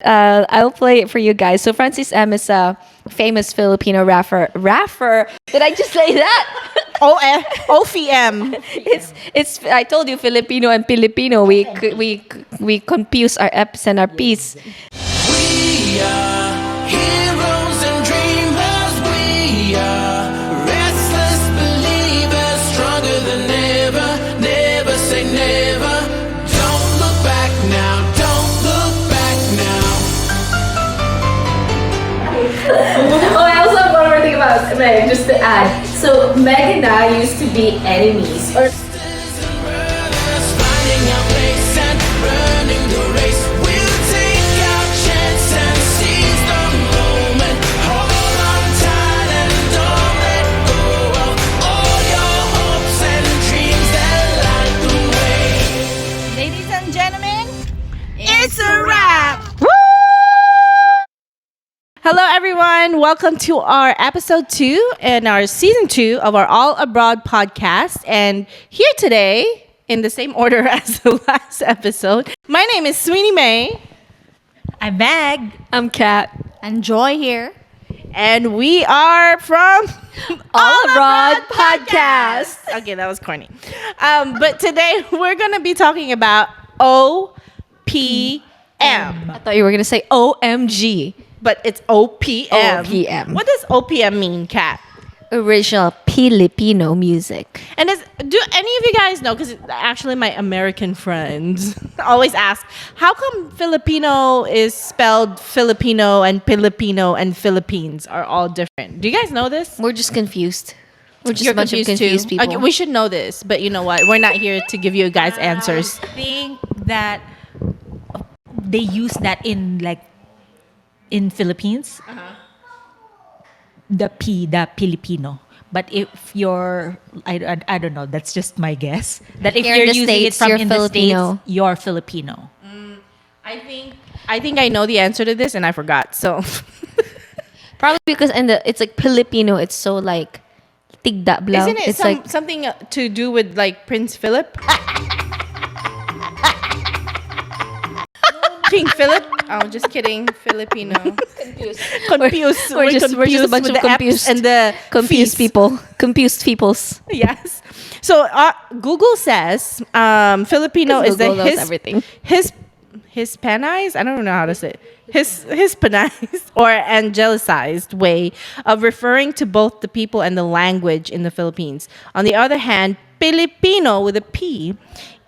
I'll play it for you guys. So Francis M is a famous Filipino rapper. Raffer. Did I just say that? OPM. It's. I told you Filipino and Pilipino. We confuse our F's and our P's. We are heroes and dreamers. We are restless believers, stronger than ever. Never say never. Don't look back now. Don't look back now. Oh, I also have one more thing about Meg, just to add. So Meg and I used to be enemies. Or Finding our place and running the race. We'll take our chance and seize the moment. Hold on tight and don't let go of all your hopes and dreams that light the way. Ladies and gentlemen, it's a wrap. Hello, everyone. Welcome to our episode 2 and our season 2 of our All Abroad podcast. And here today, in the same order as the last episode, my name is Sweeney May. I'm Meg. I'm Kat. And Joy here. And we are from All Abroad Podcast. Okay, that was corny. But today we're going to be talking about OPM. I thought you were gonna say OMG. But it's OPM. OPM. What does OPM mean, Kat? Original Filipino music. And do any of you guys know, because actually my American friends always ask, how come Filipino is spelled Filipino and Philippines are all different? Do you guys know this? We're just confused. We're just You're a bunch of confused people. Okay, we should know this, but you know what? We're not here to give you guys answers. I think that they use that in Philippines. The Filipino. But if you're, I don't know, that's just my guess. That if Here you're in the using States, it from you're in Filipino. the States, you're Filipino. I think I know the answer to this and I forgot. So Probably because it's like Filipino. It's so like tigda blau. isn't it It's like something to do with like Prince Philip? King Philip? Oh, just kidding. Filipino. Confused. we're just a bunch with of the confused F's and the confused F's. people. Confused peoples. Yes. So Google says Filipino is Google the knows everything. Hispanized. I don't know how to say it. Hispanized or Angelicized way of referring to both the people and the language in the Philippines. On the other hand, Pilipino with a P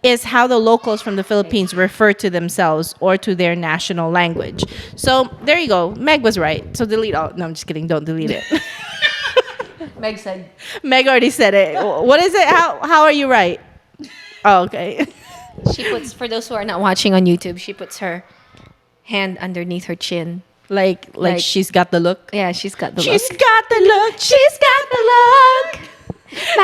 is how the locals from the Philippines refer to themselves or to their national language. So there you go. Meg was right. So delete all. No, I'm just kidding. Don't delete it. Meg said. Meg already said it. What is it? How are you right? Oh, okay. She puts, for those who are not watching on YouTube, she puts her hand underneath her chin. Like she's got the look. Yeah, she's got the She's look. got the look. She's got the look. She's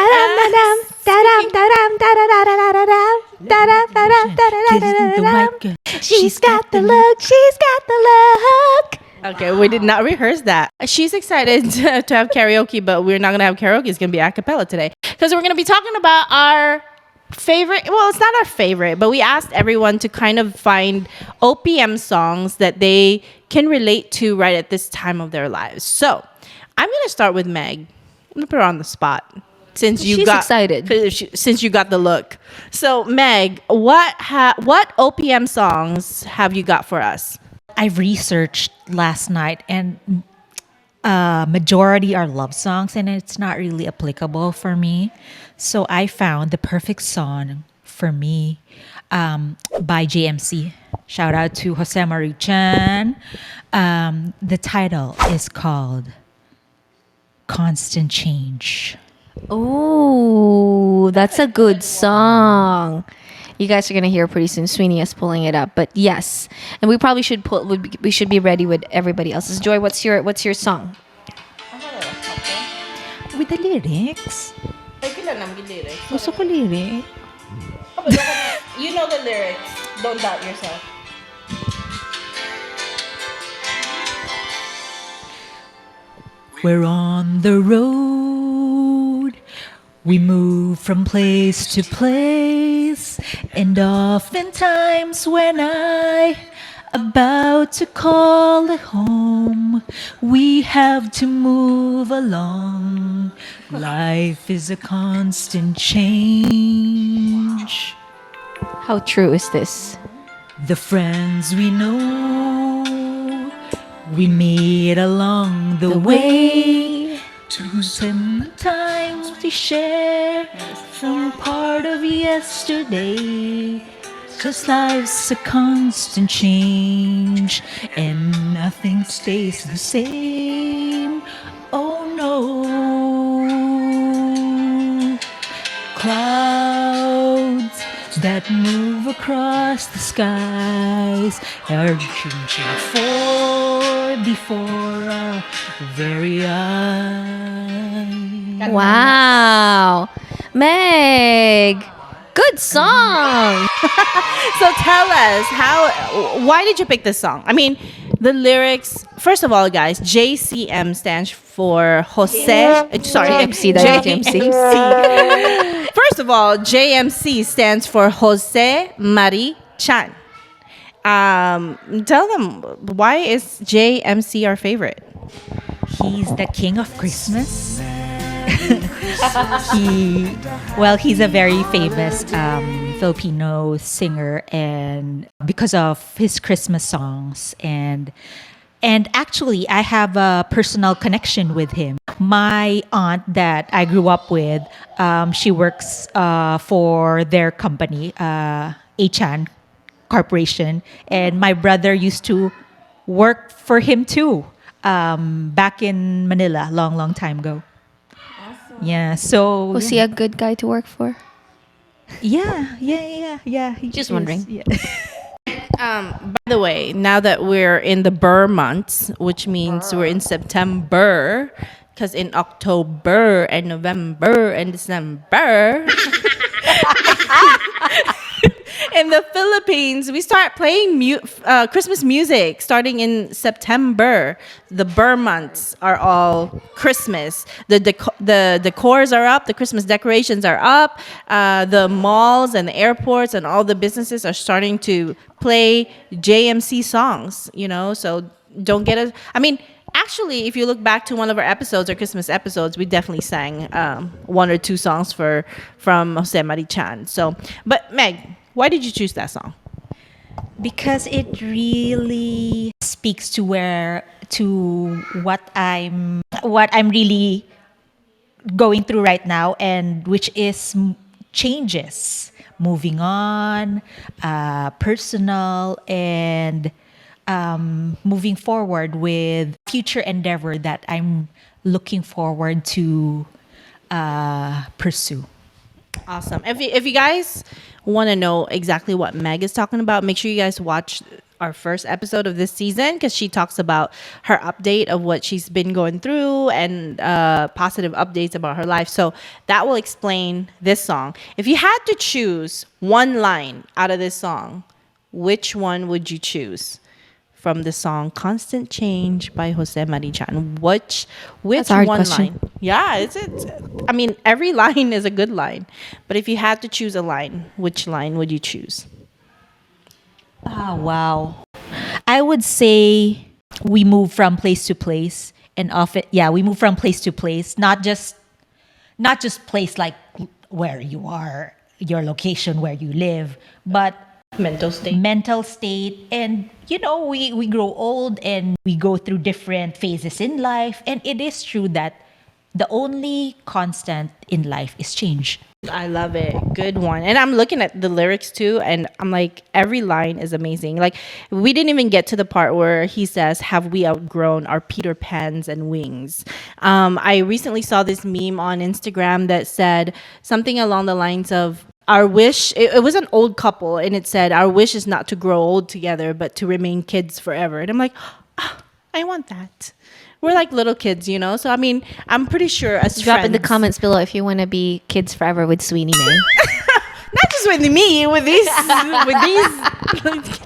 got the look. She's got the look. Okay, we did not rehearse that. She's excited to have karaoke, but we're not going to have karaoke. It's going to be a cappella today. Because we're going to be talking about our favorite. Well, it's not our favorite, but we asked everyone to kind of find OPM songs that they can relate to right at this time of their lives. So I'm going to start with Meg. I'm going to put her on the spot. Since you She's got excited. Since you got the look. So Meg, what OPM songs have you got for us? I researched last night and majority are love songs and it's not really applicable for me. So I found the perfect song for me by JMC. Shout out to Jose Marie-chan. The title is called Constant Change. Oh, that's a good song. You guys are gonna hear pretty soon. Sweeney is pulling it up, but yes, and we probably should we should be ready with everybody else's. Joy, what's your song? With the lyrics. Gusto ko lyric. You know the lyrics. Don't doubt yourself. We're on the road. We move from place to place. And oftentimes when I about to call it home. We have to move along. Life is a constant change. How true is this? The friends we know, we meet along the way. Sometimes we share some part of yesterday. 'Cause life's a constant change and nothing stays the same. Oh no. Clouds that move across the skies are changing before our very eyes. Wow. Meg, good song. So tell us why did you pick this song? I mean, the lyrics, first of all, guys, JCM stands for Jose. Sorry, JMC, that is JMC. First of all, JMC stands for Jose Mari Chan. Tell them, why is JMC our favorite? He's the king of Christmas. He's a very famous Filipino singer, and because of his Christmas songs, and actually I have a personal connection with him. My aunt that I grew up with, she works for their company, Achan Corporation, and my brother used to work for him too, back in Manila, long time ago. Yeah, so Was he a good guy to work for? yeah. He Just is, wondering. yeah. By the way, now that we're in the Burr months, which means we're in September, because in October and November and December, in the Philippines, we start playing Christmas music starting in September. The Burr months are all Christmas. The decors are up. The Christmas decorations are up. The malls and the airports and all the businesses are starting to play JMC songs. So don't get it. I mean, actually, if you look back to one of our episodes, our Christmas episodes, we definitely sang one or two songs from Jose Mari Chan. So, but Meg, why did you choose that song? Because it really speaks to what I'm really going through right now, and which is changes, moving on, personal, and moving forward with future endeavor that I'm looking forward to pursue. Awesome. If you guys want to know exactly what Meg is talking about, make sure you guys watch our first episode of this season, because she talks about her update of what she's been going through and positive updates about her life. So that will explain this song. If you had to choose one line out of this song, which one would you choose from the song "Constant Change" by Jose Mari Chan? Which That's a hard one question. line? Yeah, it's. I mean, every line is a good line, but if you had to choose a line, which line would you choose? Oh, wow. I would say we move from place to place, and often, we move from place to place, not just place like where you are, your location where you live, but Mental state. mental state. And we grow old and we go through different phases in life, and it is true that the only constant in life is change. I love it. Good one. And I'm looking at the lyrics too, and I'm like, every line is amazing. Like, we didn't even get to the part where he says, "Have we outgrown our Peter Pans and wings?" I recently saw this meme on Instagram that said something along the lines of, our wish, it was an old couple, and it said, "Our wish is not to grow old together, but to remain kids forever." And I'm like, I want that. We're like little kids, So, I mean, I'm pretty sure as Drop friends, in the comments below if you want to be kids forever with Sweeney May. not just with me, with these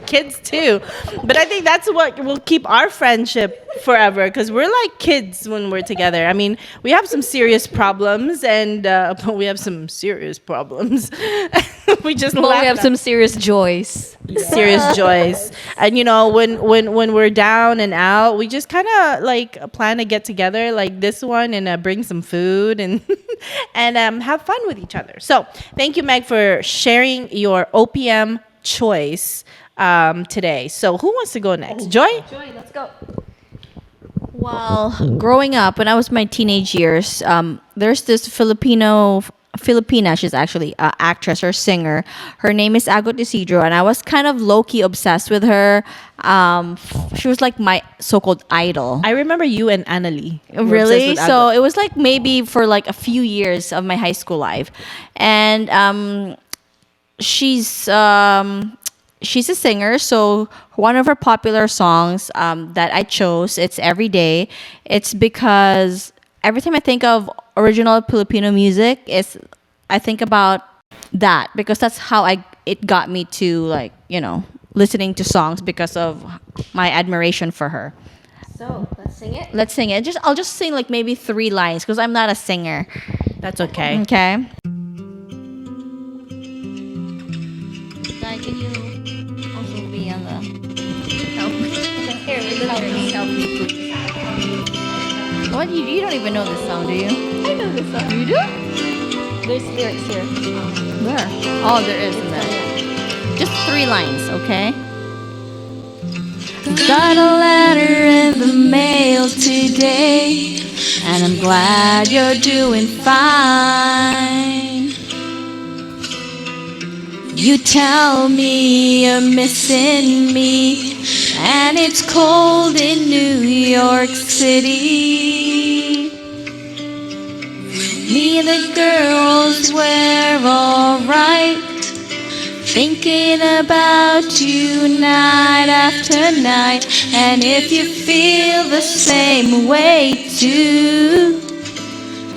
kids too. But I think that's what will keep our friendship forever because we're like kids when we're together. I mean, we have some serious problems and we have some serious problems. We just Well, laugh we have at some serious joys. serious joys. And you know, when we're down and out, we just kind of like plan to get together like this one and bring some food and and have fun with each other. So thank you, Meg, for sharing your OPM choice today. So who wants to go next? Joy? Joy, let's go. Well, growing up, when I was my teenage years, there's this Filipina, she's actually an actress or singer. Her name is Angelicized, and I was kind of low-key obsessed with her. She was like my so-called idol. I remember you and Annalie. were obsessed Really? with So Agot. it was like maybe for like a few years of my high school life. And she's a singer, so one of her popular songs that I chose, it's Every Day. It's because every time I think of original Filipino music, I think about that because that's how it got me to like, listening to songs because of my admiration for her. So let's sing it. Let's sing it. I'll just sing like maybe 3 lines because I'm not a singer. That's okay. Okay. Guy, can you also be on the help me? Help me, please. What you don't even know this song, do you? I know this song. You do? There's lyrics here. Where? Oh, there is in there. Just 3 lines, okay? Got a letter in the mail today, and I'm glad you're doing fine. You tell me you're missing me, and it's cold in New York City. Me and the girls were alright, thinking about you night after night. And if you feel the same way too,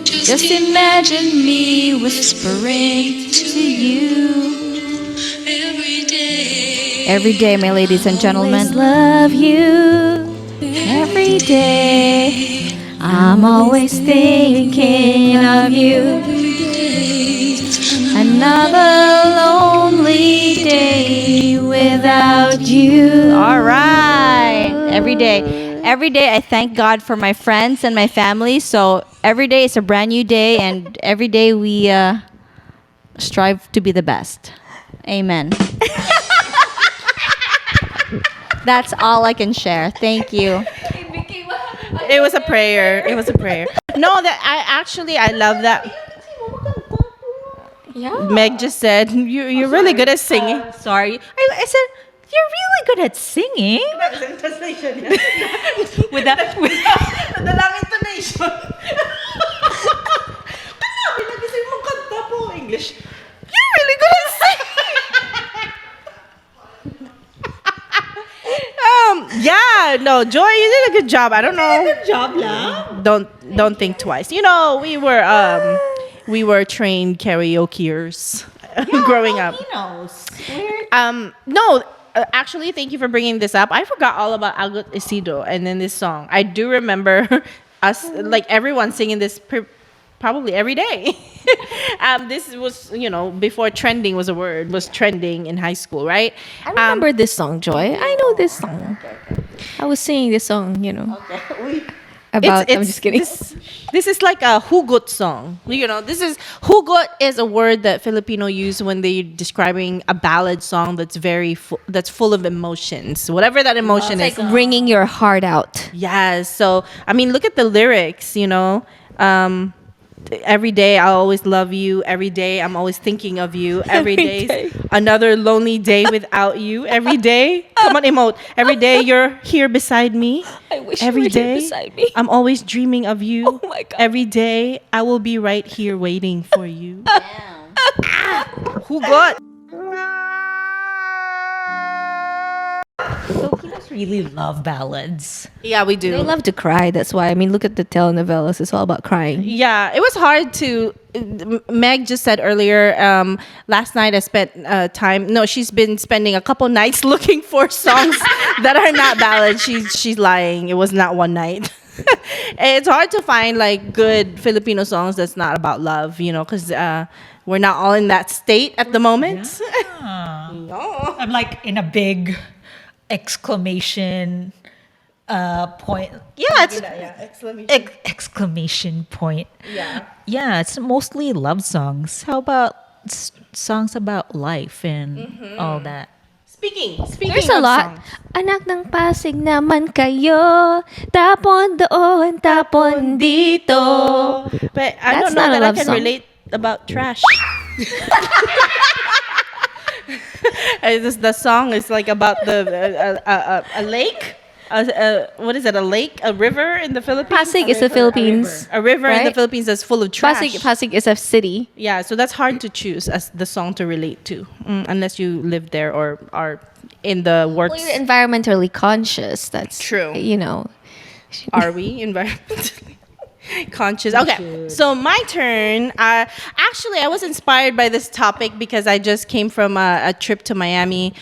just imagine me whispering to you. Every day, my ladies and gentlemen, love you. Every day, I'm always thinking of you. Another lonely day without you. All right. Every day, I thank God for my friends and my family. So every day is a brand new day, and every day we strive to be the best. Amen. That's all I can share. Thank you. It was a prayer. It was a prayer. No, I love that. Yeah. Meg just said you're really good at singing. Sorry. I said, you're really good at singing. with that. The lang intonation. Nagising mong kanta po English. You're really good at singing. Yeah, no, Joy, you did a good job. I don't know. Good job lang. Don't think twice. You know, we were trained karaokeers growing up. Filipinos. No, actually, thank you for bringing this up. I forgot all about Angelicized and then this song. I do remember us, like everyone singing this probably every day. This was, before trending was a word, was trending in high school, right? I remember this song, Joy. I know this song. I was singing this song, About, I'm just kidding. This is like a hugot song. Hugot is a word that Filipino use when they're describing a ballad song that's that's full of emotions. Whatever that emotion is. It's like wringing your heart out. Yes. So, I mean, look at the lyrics, every day I always love you. Every day I'm always thinking of you. Every day another lonely day without you. Every day, come on, emote. Every day you're here beside me. I wish Every you were day here beside me. I'm always dreaming of you. Oh my God. Every day I will be right here waiting for you. Who got? Filipinos really love ballads. Yeah, we do. They love to cry. That's why. I mean, look at the telenovelas. It's all about crying. Yeah, it was hard to. Meg just said earlier. Last night I spent time. No, she's been spending a couple nights looking for songs that are not ballads. She's lying. It was not one night. It's hard to find like good Filipino songs that's not about love. Because we're not all in that state at the moment. No. I'm like in a big exclamation point. Yeah, it's Exclamation point. yeah. Yeah, it's mostly love songs. How about songs about life and all that? Speaking There's a of lot. songs. Anak ng Pasig naman kayo. Tapon doon, tapon dito. But I That's don't know not a that I love can song. relate about trash. The song is like about a lake. What is it? A lake? A river in the Philippines? Pasig is the Philippines. A river in the right? Philippines that's full of trash. Pasig is a city. Yeah, so that's hard to choose as the song to relate to, unless you live there or are in the Well, works. you're environmentally conscious. That's True. Are we environmentally conscious? Okay, so my turn. Actually, I was inspired by this topic because I just came from a trip to Miami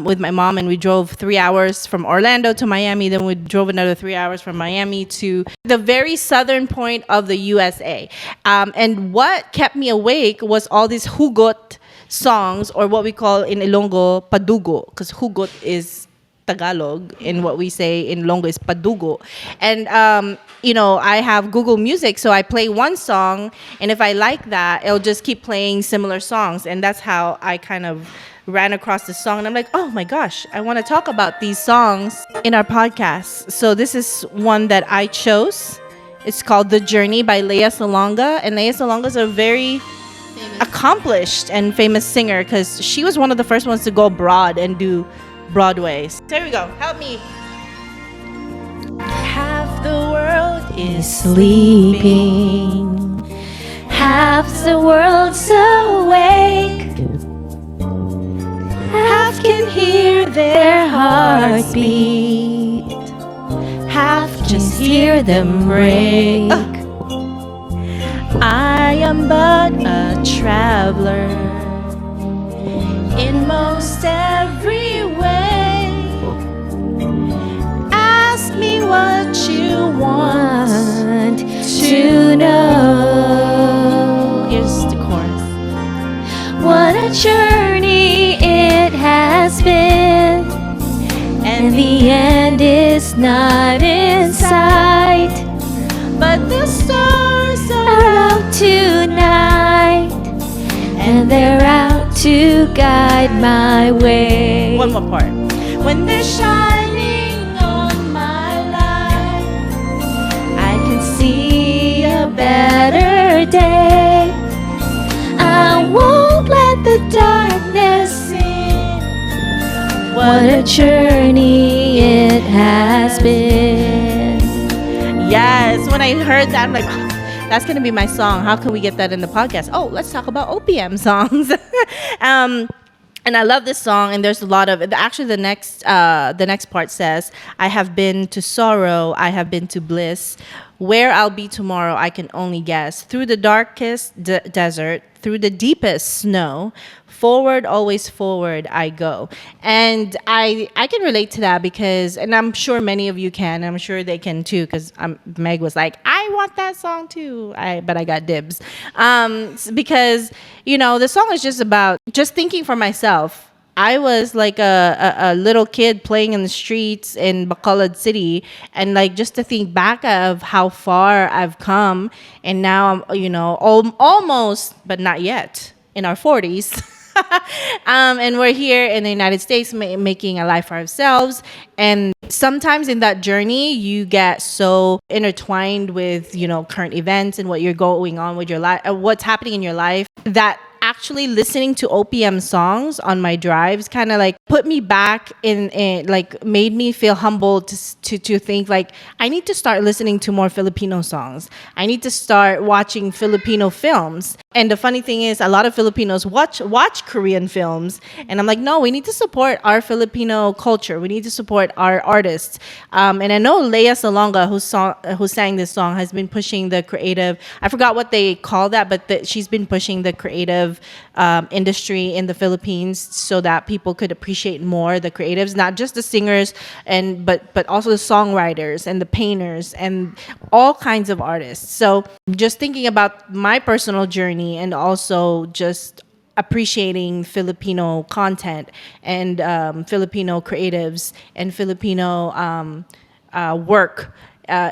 with my mom, and we drove 3 hours from Orlando to Miami. Then we drove another 3 hours from Miami to the very southern point of the USA. And what kept me awake was all these hugot songs, or what we call in Ilonggo, padugo, because hugot is Tagalog, and what we say in Ilonggo is padugo. And I have Google Music, so I play one song, and if I like that, it'll just keep playing similar songs, and that's how I kind of ran across the song, and I'm like, oh my gosh, I want to talk about these songs in our podcast. So this is one that I chose. It's called "The Journey" by Lea Salonga, and Lea Salonga is a very accomplished and famous singer because she was one of the first ones to go abroad and do Broadway. There we go. Help me. Half the world is Sleeping. Half the world's awake. Half can hear their hearts beat. Half just hear them break. I am but a traveler in most every way. Ask me what you want to know. Here's the chorus. What a journey it has been, and the end is not in sight. But the stars are out tonight, and they're out to guide my way. One more part. When they're shining on my life, I can see a better day. I won't let the darkness in. What a journey it has been. Yes, when I heard that, I'm like, "Oh, that's gonna be my song. How can we get that in the podcast? Oh, let's talk about OPM songs." And I love this song, and there's a lot of actually the next part says, "I have been to sorrow, I have been to bliss. Where I'll be tomorrow, I can only guess. Through the darkest desert, through the deepest snow, forward, always forward I go." And I can relate to that because, and I'm sure many of you can, I'm sure they can too, because Meg was like, I want that song too, but I got dibs. Because, the song is just about just thinking for myself. I was like a little kid playing in the streets in Bacolod City, and like just to think back of how far I've come, and now I'm almost but not yet in our 40s. And we're here in the United States making a life for ourselves. And sometimes in that journey, you get so intertwined with, current events and what you're going on with your life, what's happening in your life, that actually listening to OPM songs on my drives kind of like put me back in like made me feel humbled to think like I need to start listening to more Filipino songs. I need to start watching Filipino films. And the funny thing is, a lot of Filipinos watch Korean films, and I'm like, no, we need to support our Filipino culture. We need to support our artists. And I know Leia Salonga, who sang this song, has been pushing the creative. I forgot what they call that, but she's been pushing the creative industry in the Philippines so that people could appreciate more the creatives, not just the singers, but also the songwriters and the painters and all kinds of artists. So just thinking about my personal journey and also just appreciating Filipino content and Filipino creatives and Filipino work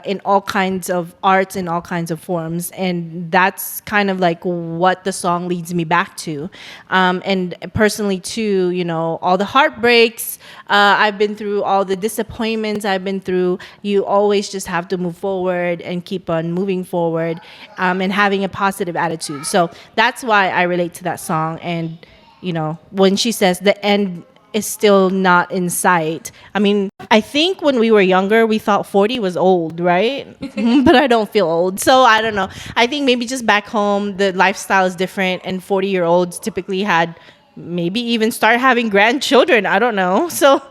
in all kinds of arts in all kinds of forms, and that's kind of like what the song leads me back to. And personally too, you know, all the heartbreaks I've been through, all the disappointments I've been through, you always just have to move forward and keep on moving forward, and having a positive attitude. So that's why I relate to that song. And you know, when she says the end is still not in sight. I mean, I think when we were younger, we thought 40 was old, right? But I don't feel old. So I don't know. I think maybe just back home, the lifestyle is different, and 40-year-olds typically had maybe even start having grandchildren. I don't know. So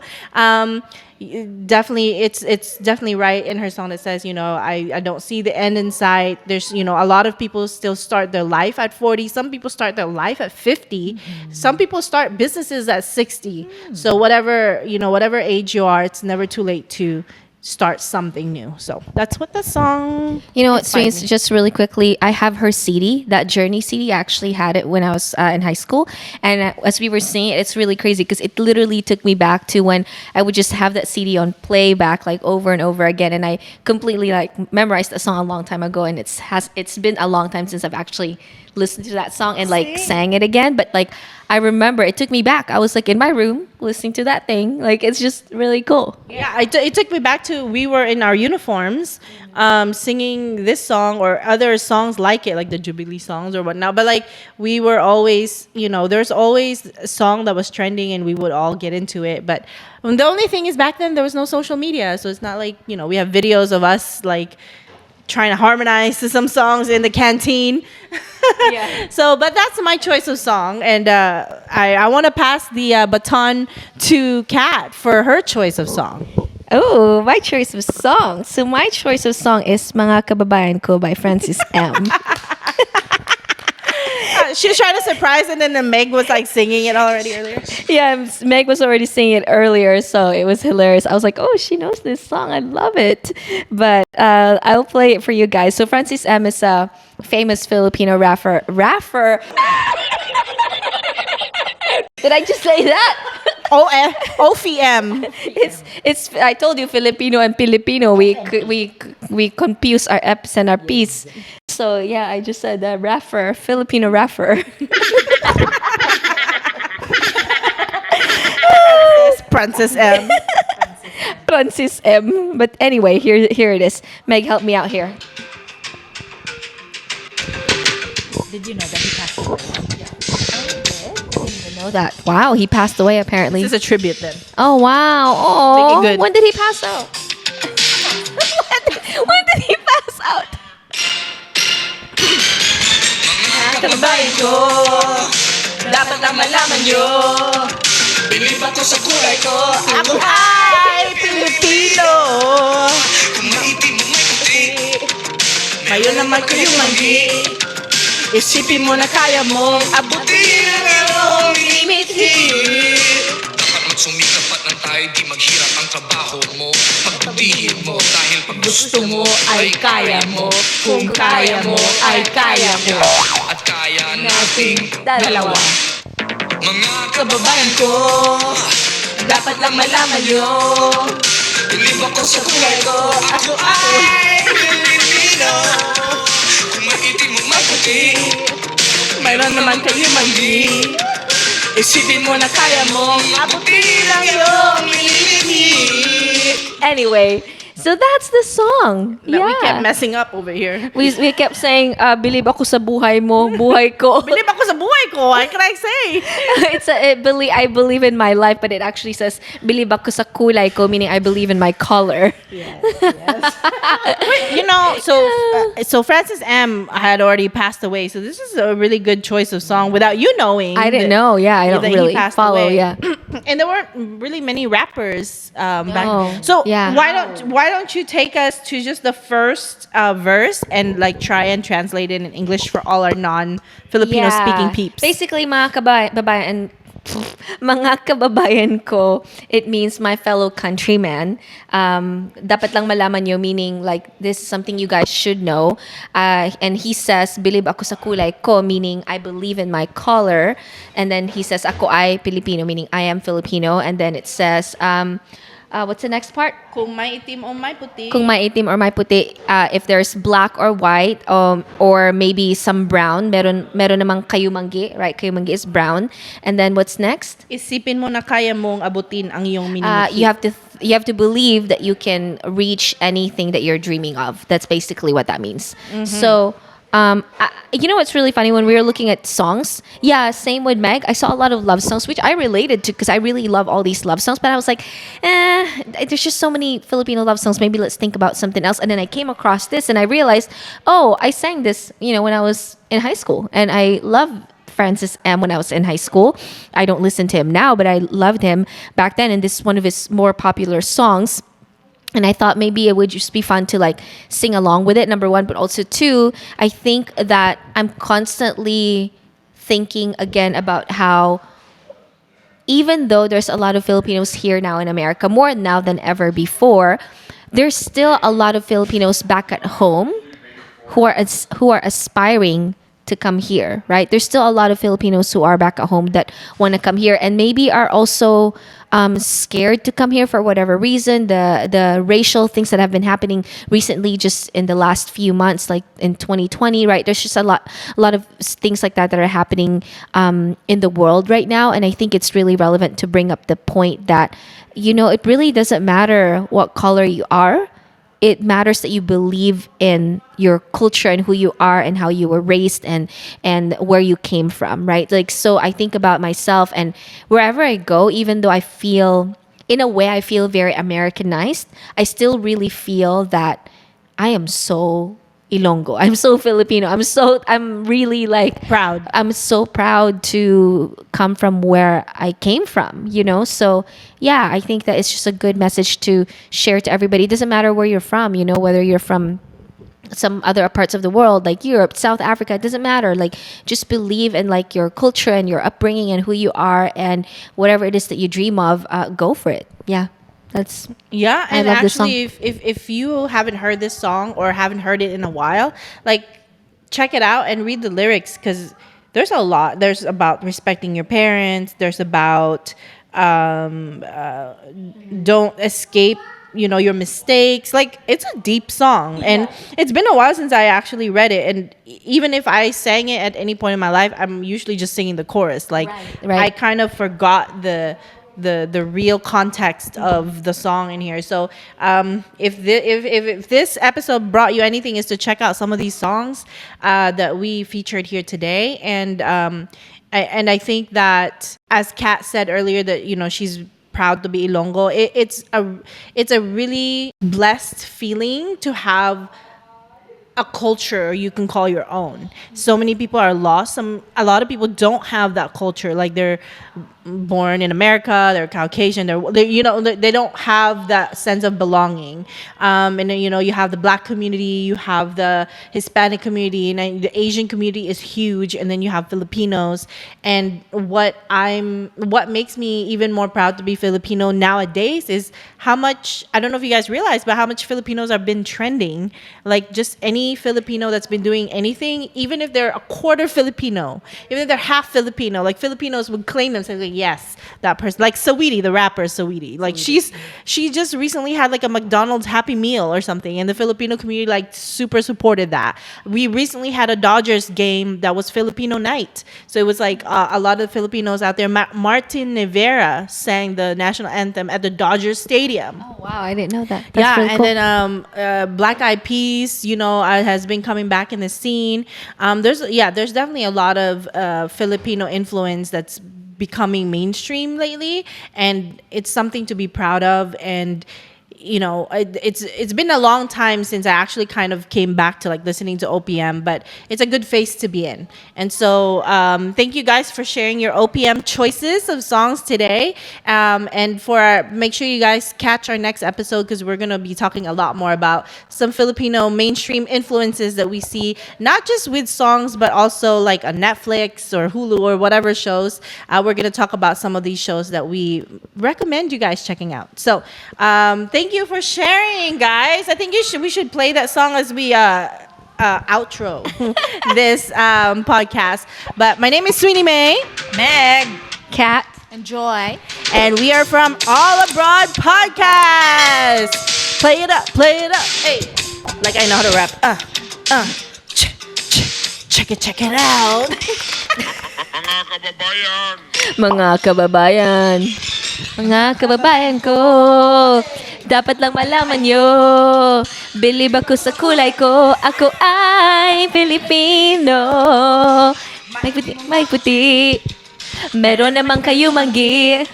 definitely it's definitely right in her song that says, you know, I don't see the end in sight. There's, you know, a lot of people still start their life at 40. Some people start their life at 50. Some people start businesses at 60. So whatever, you know, whatever age you are, it's never too late to start something new. So that's what the song. You know what, inspired Sweeney, me. just really quickly, I have her CD, that Journey CD. I actually had it when I was in high school. And as we were singing it, it's really crazy because it literally took me back to when I would just have that CD on playback like over and over again. And I completely like memorized the song a long time ago. And it's been a long time since I've actually listened to that song and like sang it again. But like, I remember it took me back. I was like in my room listening to that thing. Like, it's just really cool. Yeah, it took me back to we were in our uniforms, singing this song or other songs like it, like the Jubilee songs or whatnot. But like we were always, you know, there's always a song that was trending and we would all get into it. But the only thing is back then there was no social media, so it's not like, you know, we have videos of us like trying to harmonize to some songs in the canteen. Yeah. So, but that's my choice of song, and I want to pass the baton to Kat for her choice of song. Oh, my choice of song. So my choice of song is Mga Kababayan Ko by Francis M. She was trying to surprise, and then the Meg was like singing it already earlier. Yeah, Meg was already singing it earlier, so it was hilarious. I was like, oh, she knows this song. I love it. But I'll play it for you guys. So Francis M is a famous Filipino rapper. Did I just say that? OPM. It's I told you Filipino and Pilipino, we confuse our F's and our P's. So yeah, I just said Wraffer, Filipino Wraffer. Princess M. Francis M. But anyway, here it is. Meg, help me out here. Did you know that he passed away? Know that. Wow, he passed away apparently. This is a tribute then. Oh wow. Make it Oh, good. when did he pass out? when did he pass out? Kababayan ko, dapat lang malaman nyo. Bilib ako sa kulay ko. Ako Ay, Pilipino. kung maitim mo may puti. Ngayon naman ko yung manggi. Isipin mo na kaya mong abutin ang iyong limiti. Dapat magsumikap at nang tayo di maghirap ang trabaho mo. Pagbutihin mo dahil pag gusto mo ay kaya mo. Kung kaya mo ay kaya mo. At kaya nating dalawa. Mga kababayan ko, dapat lang malaman nyo. Bilib ako sa kulay ko. Ako ay Pilipino. Kung maitim mo maputi, mayroon naman kayo manggi. Isipin mo na kaya mong abutin ang iyong limiti. Anyway, So that's the song. That we kept Yeah. messing up over here. We kept saying, believe ako sa buhay mo, buhay ko. Bilib ako sa buhay ko. What can I say? I believe in my life, but it actually says, believe ako sa kulay ko, meaning I believe in my color. Yes. So Francis M had already passed away. So this is a really good choice of song without you knowing. I didn't know. Yeah, I don't that he really passed follow. away. Yeah. And there weren't really many rappers back. No. So Yeah. why don't you take us to just the first verse and like try and translate it in English for all our non-Filipino speaking peeps? Basically, mga kababayan ko, it means my fellow countrymen. Dapat lang malaman nyo, meaning like this is something you guys should know. And he says, believe ako sa kulay ko, meaning I believe in my color. And then he says, ako ay Pilipino, meaning I am Filipino. And then it says, what's the next part? Kung may itim o may puti. Kung maitim or may puti, if there's black or white, or maybe some brown, meron namang kayumanggi, right? Kayumanggi is brown. And then what's next? Isipin mo na kaya mong abutin ang iyong minimikit. You have to believe that you can reach anything that you're dreaming of. That's basically what that means. So, you know what's really funny when we were looking at songs? Yeah, same with Meg. I saw a lot of love songs, which I related to because I really love all these love songs. But I was like, there's just so many Filipino love songs. Maybe let's think about something else. And then I came across this and I realized, oh, I sang this, when I was in high school. And I love Francis M when I was in high school. I don't listen to him now, but I loved him back then. And this is one of his more popular songs. And I thought maybe it would just be fun to like sing along with it, number one. But also two, I think that I'm constantly thinking again about how even though there's a lot of Filipinos here now in America, more now than ever before, there's still a lot of Filipinos back at home who are aspiring to come here, right? There's still a lot of Filipinos who are back at home that want to come here and maybe are also scared to come here for whatever reason. The racial things that have been happening recently, just in the last few months, like in 2020, right? There's just a lot of things like that are happening in the world right now, and I think it's really relevant to bring up the point that it really doesn't matter what color you are. It matters that you believe in your culture and who you are and how you were raised and where you came from, right? Like, so I think about myself and wherever I go, even though I feel very Americanized, I still really feel that I am so Ilonggo. I'm so Filipino. I'm really like Proud. I'm so proud to come from where I came from, So yeah, I think that it's just a good message to share to everybody. It doesn't matter where you're from, whether you're from some other parts of the world like Europe, South Africa, it doesn't matter. Like, just believe in like your culture and your upbringing and who you are and whatever it is that you dream of, go for it. Yeah. Yeah, I and love this actually, if you haven't heard this song or haven't heard it in a while, like, check it out and read the lyrics because there's a lot. There's about respecting your parents. There's about don't escape, your mistakes. Like, it's a deep song, and it's been a while since I actually read it. And even if I sang it at any point in my life, I'm usually just singing the chorus. Like, Right. I kind of forgot the real context of the song in here. So if this episode brought you anything, is to check out some of these songs that we featured here today. And I think that, as Kat said earlier, that she's proud to be Ilonggo. It's a really blessed feeling to have a culture you can call your own. So many people are lost. A lot of people don't have that culture. Like, they're born in America, they're Caucasian, they don't have that sense of belonging. And then, you have the Black community, you have the Hispanic community, and the Asian community is huge. And then you have Filipinos. And what makes me even more proud to be Filipino nowadays is how much, I don't know if you guys realize, but how much Filipinos have been trending. Like, just any any Filipino that's been doing anything, even if they're a quarter Filipino, even if they're half Filipino, like Filipinos would claim themselves like, yes, that person, like Saweetie, the rapper Saweetie, like she just recently had like a McDonald's Happy Meal or something, and the Filipino community like super supported that. We recently had a Dodgers game that was Filipino night, so it was like a lot of Filipinos out there. Martin Rivera sang the national anthem at the Dodgers Stadium. Oh wow, I didn't know that. That's Yeah, really and cool. then Black Eyed Peas, has been coming back in the scene. There's definitely a lot of Filipino influence that's becoming mainstream lately, and it's something to be proud of. And it's been a long time since I actually kind of came back to like listening to OPM, but it's a good phase to be in. And so thank you guys for sharing your OPM choices of songs today. And make sure you guys catch our next episode, because we're going to be talking a lot more about some Filipino mainstream influences that we see, not just with songs, but also like a Netflix or Hulu or whatever shows. We're going to talk about some of these shows that we recommend you guys checking out. So thank you for sharing, guys. I think we should play that song as we outro this podcast. But my name is Sweeney May. Meg. Cat. Enjoy. And we are from All Abroad Podcast. Play it up, play it up. Hey, like I know how to rap. Check it out. Mga kababayan. Mga kababayan ko, dapat lang malaman nyo, believe ako sa kulay ko, ako ay Pilipino. May puti, meron naman kayo manggi.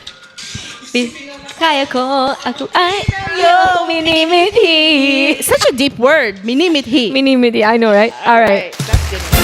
Kaya ko, ako ay yung minimithi. Such a deep word. Minimithi. Minimithi, I know, right? All right. That's good.